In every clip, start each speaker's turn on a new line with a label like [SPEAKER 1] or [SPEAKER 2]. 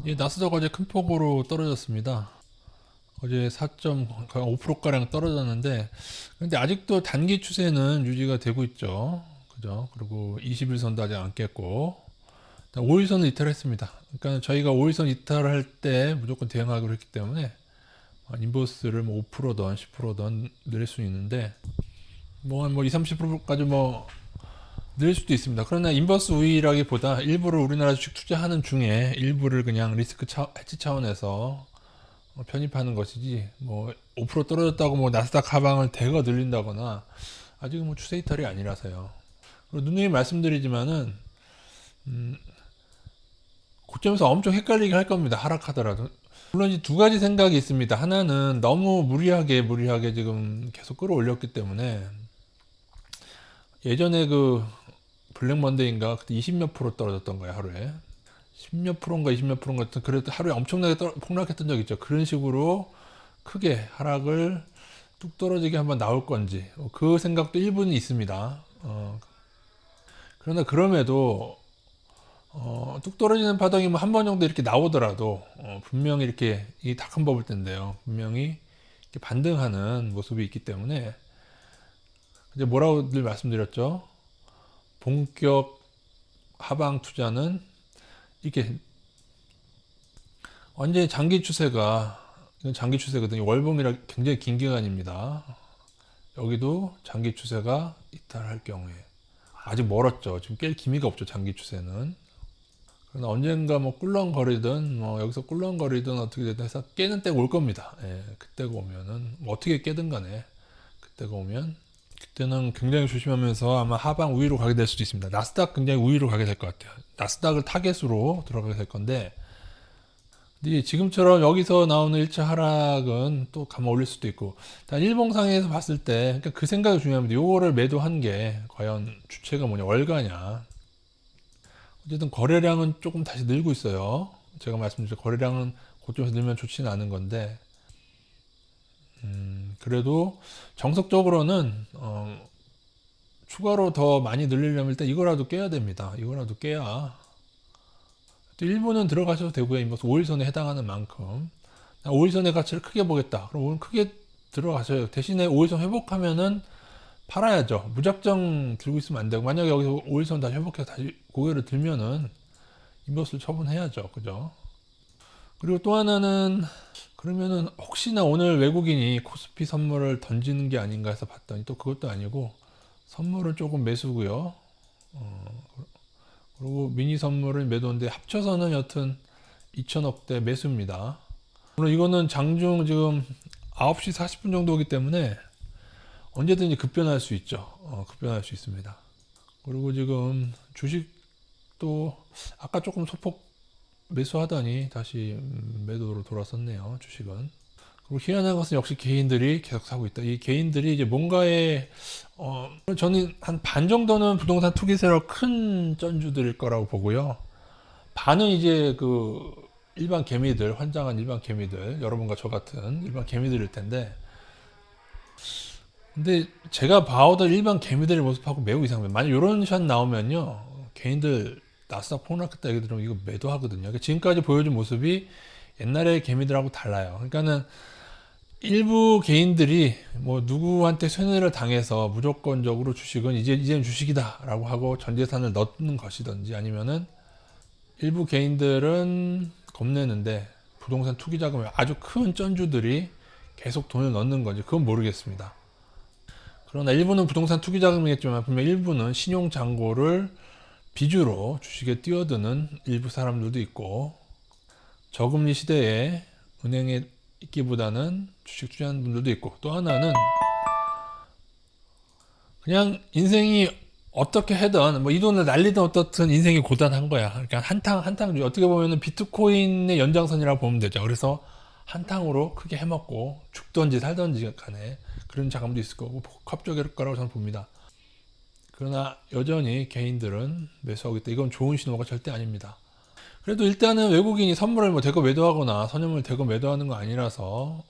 [SPEAKER 1] 이 나스닥 어제 큰 폭으로 떨어졌습니다. 어제 4.5%가량 떨어졌는데, 근데 아직도 단기 추세는 유지가 되고 있죠. 그죠? 그리고 21선도 아직 안 깼고, 5일선을 이탈했습니다. 그러니까 저희가 5일선 이탈할 때 무조건 대응하기로 했기 때문에, 인버스를 뭐 5%든 10%든 늘릴 수 있는데, 뭐 20, 30%까지 뭐 늘 수도 있습니다. 그러나 인버스 우위라기보다 일부를 우리나라 주식 투자하는 중에 일부를 그냥 리스크 해지 차원에서 편입하는 것이지, 뭐 5% 떨어졌다고 뭐 나스닥 하방을 대거 늘린다거나 아직은 뭐 추세 이탈이 아니라서요. 그리고 누누이 말씀드리지만은 고점에서 엄청 헷갈리게 할 겁니다. 하락하더라도. 물론 이 두 가지 생각이 있습니다. 하나는 너무 무리하게 지금 계속 끌어올렸기 때문에, 예전에 그 블랙 먼데이인가 그때 20몇 프로 떨어졌던 거예요, 하루에. 10몇 프로인가 20몇 프로인가, 그래도 하루에 엄청나게 폭락했던 적 있죠. 그런 식으로 크게 하락을 뚝 떨어지게 한번 나올 건지, 그 생각도 일부는 있습니다. 그러나 그럼에도 뚝 떨어지는 파동이 뭐 한 번 정도 이렇게 나오더라도, 분명히 이렇게 이 다 큰 법을 텐데요, 분명히 이렇게 반등하는 모습이 있기 때문에, 이제 뭐라고 늘 말씀드렸죠. 본격 하방 투자는 이렇게 완전히 장기 추세가, 이건 장기 추세거든요. 월봉이라 굉장히 긴 기간입니다. 여기도 장기 추세가 이탈할 경우에, 아직 멀었죠. 지금 깰 기미가 없죠, 장기 추세는. 그러나 언젠가 뭐 꿀렁거리든 뭐 여기서 꿀렁거리든 어떻게 되든 해서 깨는 때가 올 겁니다. 예, 그때가 오면은 뭐 어떻게 깨든 간에 그때가 오면, 그때는 굉장히 조심하면서 아마 하방 우위로 가게 될 수도 있습니다. 나스닥 굉장히 우위로 가게 될 것 같아요. 나스닥을 타겟으로 들어가게 될 건데, 근데 지금처럼 여기서 나오는 일차 하락은 또 감아 올릴 수도 있고, 일단 일봉상에서 봤을 때, 그러니까 그 생각이 중요합니다. 요거를 매도한 게 과연 주체가 뭐냐, 월가냐. 어쨌든 거래량은 조금 다시 늘고 있어요. 제가 말씀드린 거래량은 고점에서 늘면 좋지는 않은 건데, 그래도 정석적으로는 추가로 더 많이 늘리려면 일단 이거라도 깨야 됩니다. 이거라도 깨야 또 일부는 들어가셔도 되고요. 인버스 5일선에 해당하는 만큼 5일선의 가치를 크게 보겠다. 그럼 오늘 크게 들어가셔요. 대신에 5일선 회복하면은 팔아야죠. 무작정 들고 있으면 안 되고, 만약에 여기서 5일선 다시 회복해서 다시 고개를 들면은 인버스를 처분해야죠. 그죠? 그리고 또 하나는, 그러면은 혹시나 오늘 외국인이 코스피 선물을 던지는 게 아닌가 해서 봤더니 또 그것도 아니고, 선물은 조금 매수고요. 그리고 미니 선물은 매도인데 합쳐서는 여튼 2천억대 매수입니다. 물론 이거는 장중 지금 9시 40분 정도이기 때문에 언제든지 급변할 수 있죠. 급변할 수 있습니다. 그리고 지금 주식도 아까 조금 소폭 매수하더니 다시 매도로 돌아섰네요. 주식은. 그리고 희한한 것은 역시 개인들이 계속 사고 있다. 이 개인들이 이제 뭔가에, 저는 한 반 정도는 부동산 투기세로 큰 쩐주들일 거라고 보고요. 반은 이제 그 일반 개미들, 환장한 일반 개미들, 여러분과 저 같은 일반 개미들일 텐데, 근데 제가 봐오던 일반 개미들의 모습하고 매우 이상합니다. 만약 이런 샷 나오면요, 개인들 나스닥 폭락했다 얘기 들으면 이거 매도하거든요. 그러니까 지금까지 보여준 모습이 옛날의 개미들하고 달라요. 그러니까는 일부 개인들이 뭐 누구한테 손해를 당해서 무조건적으로 주식은 이제는 주식이다라고 하고 전 재산을 넣는 것이든지, 아니면은 일부 개인들은 겁내는데 부동산 투기 자금에 아주 큰 쩐주들이 계속 돈을 넣는 건지 그건 모르겠습니다. 그러나 일부는 부동산 투기 자금이겠지만 분명 일부는 신용 잔고를 비주로 주식에 뛰어드는 일부 사람들도 있고, 저금리 시대에 은행에 있기보다는 주식 투자하는 분들도 있고, 또 하나는 그냥 인생이 어떻게 해든 뭐 이 돈을 날리든 어떻든 인생이 고단한 거야. 그러니까 한탕 어떻게 보면은 비트코인의 연장선이라고 보면 되죠. 그래서 한탕으로 크게 해먹고 죽던지 살던지 간에 그런 자금도 있을 거고 복합적일 거라고 저는 봅니다. 그러나 여전히 개인들은 매수하고 있다. 이건 좋은 신호가 절대 아닙니다. 그래도 일단은 외국인이 선물을 뭐 대거 매도하거나 선염을 대거 매도하는 거 아니라서,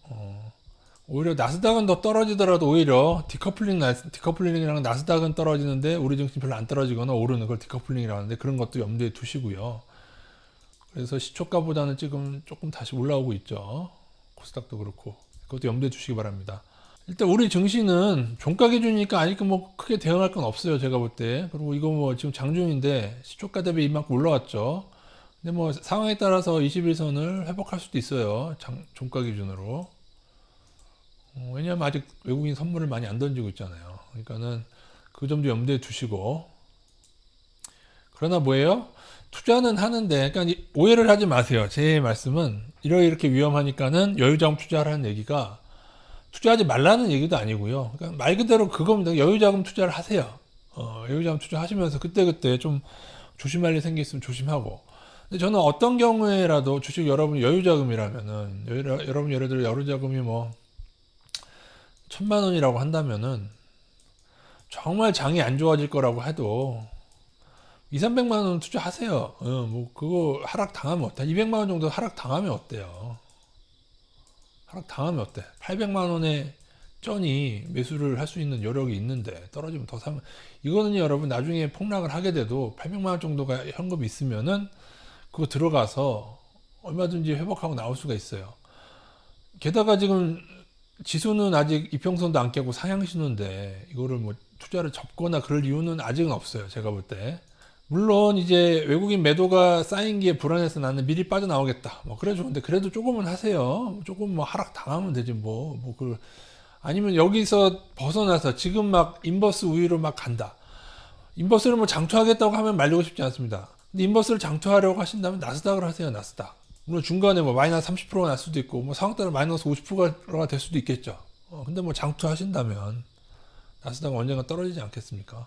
[SPEAKER 1] 오히려 나스닥은 더 떨어지더라도 오히려 디커플링이랑 나스닥은 떨어지는데 우리 증시 별로 안 떨어지거나 오르는 걸 디커플링이라고 하는데, 그런 것도 염두에 두시고요. 그래서 시초가보다는 지금 조금 다시 올라오고 있죠. 코스닥도 그렇고 그것도 염두에 두시기 바랍니다. 일단 우리 증시는 종가 기준이니까 아직 뭐 크게 대응할 건 없어요, 제가 볼 때. 그리고 이거 뭐 지금 장중인데 시초가 대비 이만큼 올라왔죠. 근데 뭐 상황에 따라서 21선을 회복할 수도 있어요, 종가 기준으로. 왜냐하면 아직 외국인 선물을 많이 안 던지고 있잖아요. 그러니까는 그 점도 염두에 두시고. 그러나 뭐예요? 투자는 하는데, 그러니까 오해를 하지 마세요. 제 말씀은 이렇게 위험하니까는 여유자금 투자하라는 얘기가 투자하지 말라는 얘기도 아니고요. 그러니까 말 그대로 그겁니다. 여유자금 투자를 하세요. 여유자금 투자하시면서 그때그때 좀 조심할 일 생겼으면 조심하고. 근데 저는 어떤 경우에라도 주식 여러분 여유자금이라면은, 여러분 예를 들어 여유자금이 뭐 1,000만 원이라고 한다면은 정말 장이 안 좋아질 거라고 해도 2, 300만 원 투자하세요. 뭐 그거 하락 당하면 어때? 200만 원 정도 하락 당하면 어때요? 하락 당하면 어때? 800만 원의 쩐이 매수를 할 수 있는 여력이 있는데 떨어지면 더 사면, 이거는 여러분 나중에 폭락을 하게 돼도 800만 원 정도가 현금이 있으면은 그거 들어가서 얼마든지 회복하고 나올 수가 있어요. 게다가 지금 지수는 아직 이평선도 안 깨고 상향신호인데 이거를 뭐 투자를 접거나 그럴 이유는 아직은 없어요, 제가 볼 때. 물론 이제 외국인 매도가 쌓인 게 불안해서 나는 미리 빠져나오겠다, 뭐 그래 좋은데 그래도 조금은 하세요. 조금 뭐 하락 당하면 되지 그 아니면 여기서 벗어나서 지금 막 인버스 우위로 막 간다. 인버스를 뭐 장투하겠다고 하면 말리고 싶지 않습니다. 근데 인버스를 장투하려고 하신다면 나스닥을 하세요. 나스닥. 물론 중간에 뭐 마이너스 30%가 날 수도 있고 뭐 상황 따라 마이너스 50%가 될 수도 있겠죠. 근데 뭐 장투하신다면 나스닥은 언젠가 떨어지지 않겠습니까?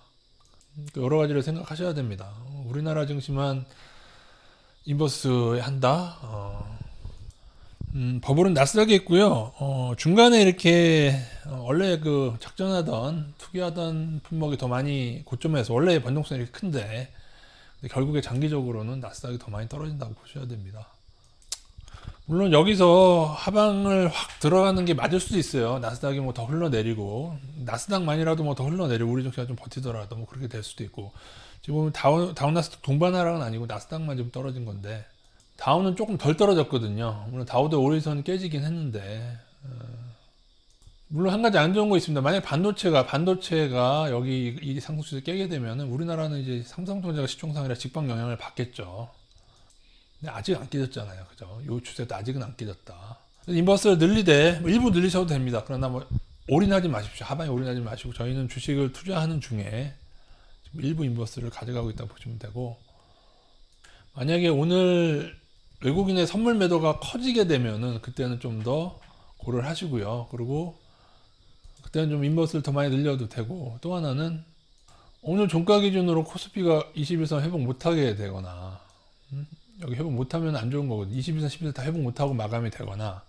[SPEAKER 1] 여러 가지를 생각하셔야 됩니다. 우리나라 증시만 인버스 한다. 버블은 나스닥에 있고요. 중간에 이렇게 원래 그 작전하던 투기하던 품목이 더 많이 고점에서 원래 변동성이 이렇게 큰데 결국에 장기적으로는 나스닥이 더 많이 떨어진다고 보셔야 됩니다. 물론 여기서 하방을 확 들어가는 게 맞을 수도 있어요. 나스닥이 뭐 더 흘러내리고 나스닥만이라도 뭐 더 흘러내리고 우리 증시가 좀 버티더라도 뭐 그렇게 될 수도 있고, 지금 다운 나스닥 동반 하락은 아니고 나스닥만 좀 떨어진 건데 다우는 조금 덜 떨어졌거든요. 물론 다우도 5일선 깨지긴 했는데 물론 한 가지 안 좋은 거 있습니다. 만약 반도체가 여기 이 상승추세 깨게 되면 우리나라는 이제 삼성전자가 시총상이라 직방 영향을 받겠죠. 근데 아직 안 깨졌잖아요, 그죠? 요 추세도 아직은 안 깨졌다. 인버스를 늘리되 뭐 일부 늘리셔도 됩니다. 그러나 뭐 올인하지 마십시오. 하방에 올인하지 마시고 저희는 주식을 투자하는 중에 일부 인버스를 가져가고 있다고 보시면 되고, 만약에 오늘 외국인의 선물 매도가 커지게 되면은 그때는 좀 더 고려를 하시고요. 그리고 그때는 좀 인버스를 더 많이 늘려도 되고, 또 하나는 오늘 종가 기준으로 코스피가 21선 회복 못하게 되거나 여기 회복 못하면 안 좋은 거거든요. 21선, 11선 다 회복 못하고 마감이 되거나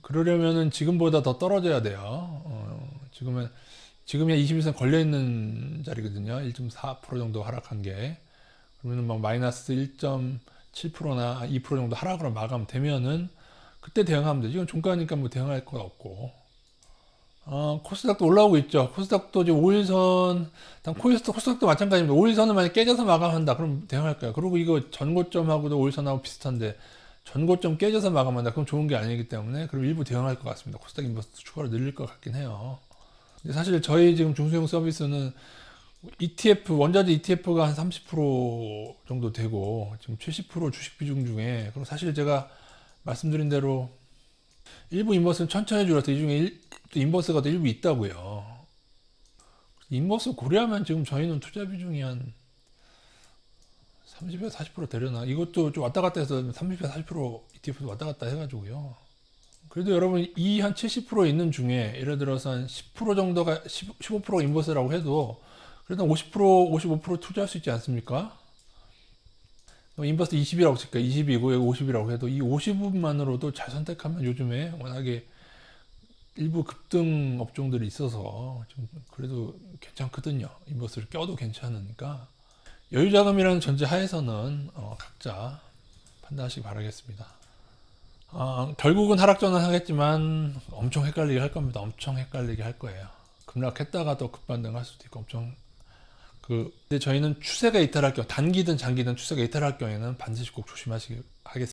[SPEAKER 1] 그러려면은 지금보다 더 떨어져야 돼요. 지금이 21선 걸려있는 자리거든요. 1.4% 정도 하락한 게. 그러면은 막 마이너스 1.7%나 2% 정도 하락으로 마감되면은 그때 대응하면 되죠. 이건 종가니까 뭐 대응할 거 없고. 코스닥도 올라오고 있죠. 코스닥도 지금 5일선, 코스닥도 마찬가지입니다. 5일선을 만약 깨져서 마감한다, 그럼 대응할 거야. 그리고 이거 전고점하고도 5일선하고 비슷한데, 전고점 깨져서 마감한다, 그럼 좋은 게 아니기 때문에, 그럼 일부 대응할 것 같습니다. 코스닥 인버스 추가로 늘릴 것 같긴 해요. 근데 사실 저희 지금 중소형 서비스는 ETF, 원자재 ETF가 한 30% 정도 되고, 지금 70% 주식 비중 중에, 그럼 사실 제가 말씀드린 대로 일부 인버스는 천천히 줄어서 이 중에 인버스가 또 일부 있다고요. 인버스 고려하면 지금 저희는 투자 비중이 한 30에서 40% 되려나? 이것도 좀 왔다 갔다 해서 30에서 40% ETF도 왔다 갔다 해가지고요. 그래도 여러분 이 한 70% 있는 중에 예를 들어서 한 10% 정도가 15% 인버스라고 해도 그래도 50%, 55% 투자할 수 있지 않습니까? 인버스 20이라고 칠까? 20이고 여기 50이라고 해도 이 50만으로도 잘 선택하면 요즘에 워낙에 일부 급등 업종들이 있어서 좀 그래도 괜찮거든요. 인버스를 껴도 괜찮으니까 여유자금이라는 전제 하에서는 각자 판단하시기 바라겠습니다. 결국은 하락 전환하겠지만 엄청 헷갈리게 할 겁니다. 엄청 헷갈리게 할 거예요. 급락했다가 또 급반등할 수도 있고 엄청 근데 저희는 추세가 이탈할 경우, 단기든 장기든 추세가 이탈할 경우에는 반드시 꼭 조심하시기 하겠습니다.